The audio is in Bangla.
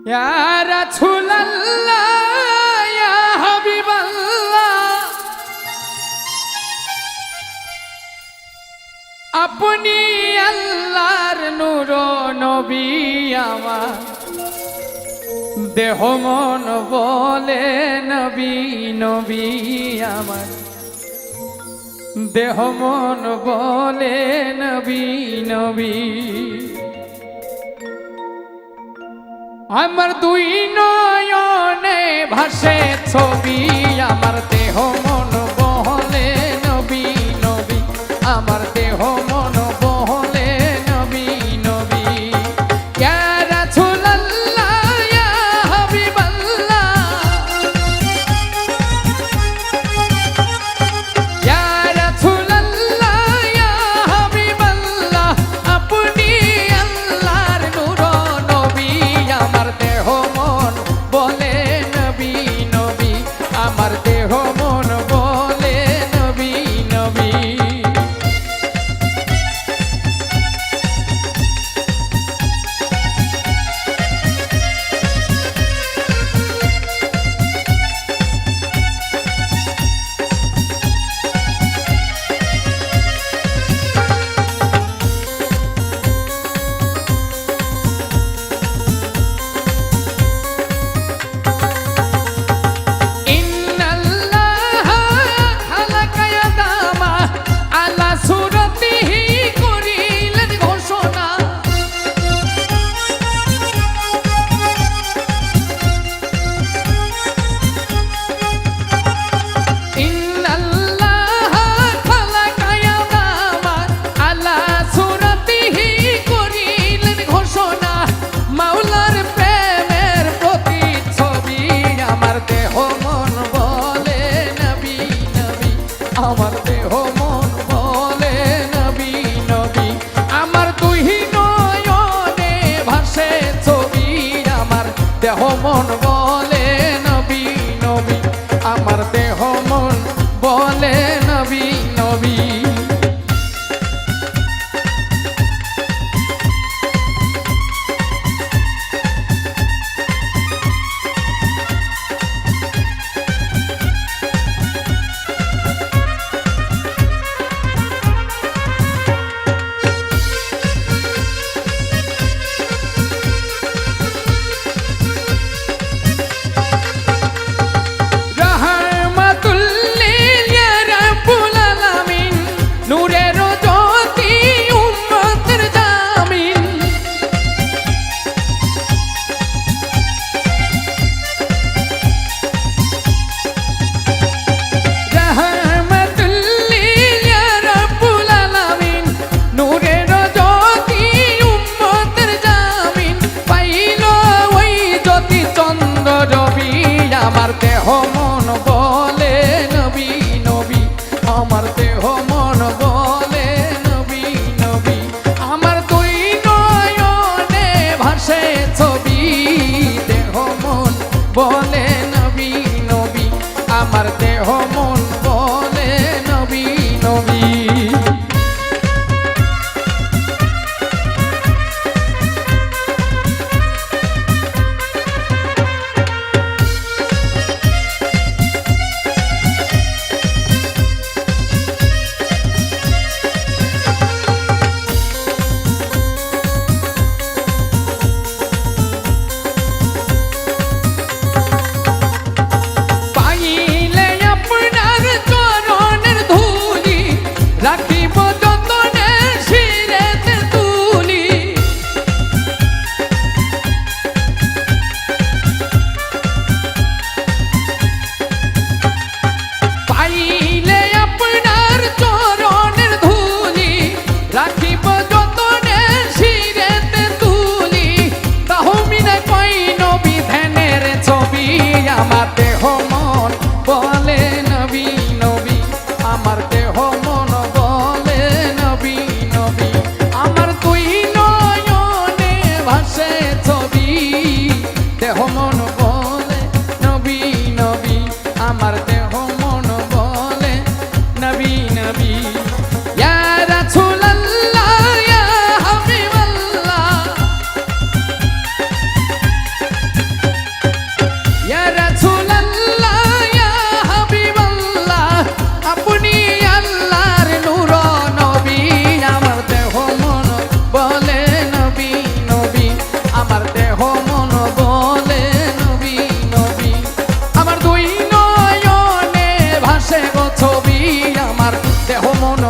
ইয়া রাসূলুল্লাহ ইয়া হাবিবাল্লাহ আপনি আল্লাহর নূর নবী আমার দেহ মন বলে নবী নবী আমার দেহ মন বলে নবী নবী আমার দুই নয়নে ভাসে ছবি আমার দেহ মন বলে নবী নবী আমার দেহ মন বলে নবী নবী ইয়া রাসূলুল্লাহ ইয়া হাবিবাল্লাহ ইয়া রাসূলুল্লাহ ইয়া হাবিবাল্লাহ আপনি আল্লাহর নূর নবী আমার দেহ মন বলে নবী নবী আমার দেহ মন বলে নবী নবী আমার দেহ মন বলে নবী নবী আমার দুই নয়নে ভাসে ছবি আমার দেহ মন বলে নবী নবী আমার দেহ মন বলে নবী নবী আমার দেহ মন বলে নবী নবী আমার দেহ মন বলে নবী নবী আমার দুই নয়নে ভাসে ছবি দেহ মন বলে নবী নবী আমার দেহ মন বলে নবী নবী রাখিব যতনে শিরেতে তুলি পাইলে আপনার চরণের ধুলি রাখিব যতনে শিরেতে তুলি তাহমিনা কই নবী ধ্যানের ছবি আমার দেহ মন বলে নবী নবী আমার দেহ মন বলে নবী নবী আমার দুই নয়নে ভাসে ছবি দেহ মন বলে নবী নবী আমার দেহ মন বলে নবী নবী ইয়া রাসূলুল্লাহ ইয়া হাবিবাল্লাহ আমার দেহ মন